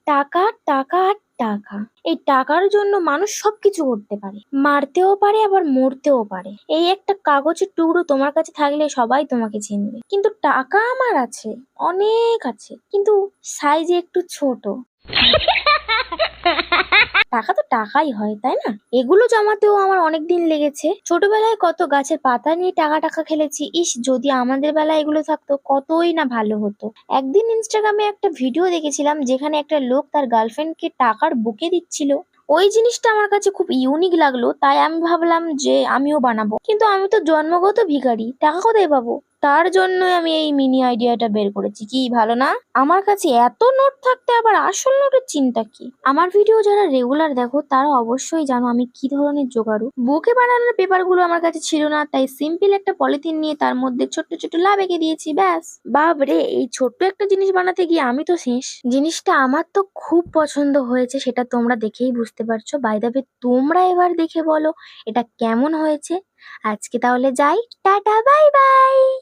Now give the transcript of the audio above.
টাকা, টাকা আর টাকা। এই টাকার জন্য মানুষ সবকিছু করতে পারে। মারতেও পারে আবার মরতেও পারে। এই একটা কাগজের টুকরো তোমার কাছে থাকলে সবাই তোমাকে চিনবে। কিন্তু টাকা আমার আছে, অনেক আছে। কিন্তু সাইজে একটু ছোট। টাকা তো টাকাই হয়, তাই না? এগুলো জমাতেও আমার অনেকদিন লেগেছে। ছোটবেলায় কত গাছের পাতা নিয়ে টাকা টাকা খেলেছি। ইস, যদি আমাদের বেলায় এগুলো থাকতো কতই না ভালো হতো। একদিন ইনস্টাগ্রামে একটা ভিডিও দেখেছিলাম যেখানে একটা লোক তার গার্লফ্রেন্ডকে টাকার বুকে দিচ্ছিল। ওই জিনিসটা আমার কাছে খুব ইউনিক লাগলো, তাই আমি ভাবলাম যে আমিও বানাবো। কিন্তু আমি তো জন্মগত ভিখারি, টাকা কোথায় পাবো? তার জন্যই আমি এই মিনি আইডিয়াটা বের করেছি। কি ভালো না? আমার কাছে এত নোট থাকতে আবার আসল নোটের চিন্তা কি? আমার ভিডিও যারা রেগুলার দেখো তারা অবশ্যই জানো আমি কি ধরনের জোগাড়ু। বুকে বানানোর পেপারগুলো আমার কাছে ছিল না, তাই সিম্পল একটা পলিথিন নিয়ে তার মধ্যে ছোট্ট ছোট্ট লাভ এঁকে দিয়েছি, ব্যাস। বাবরে, এই ছোট্ট একটা জিনিস বানাতে গিয়ে আমি তো শেষ। জিনিসটা আমার তো খুব পছন্দ হয়েছে, সেটা তোমরা দেখেই বুঝতে পারছো। বাই দ্য ওয়ে, তোমরা এবার দেখে বলো এটা কেমন হয়েছে। আজকে তাহলে যাই, টাটা, বাই বাই।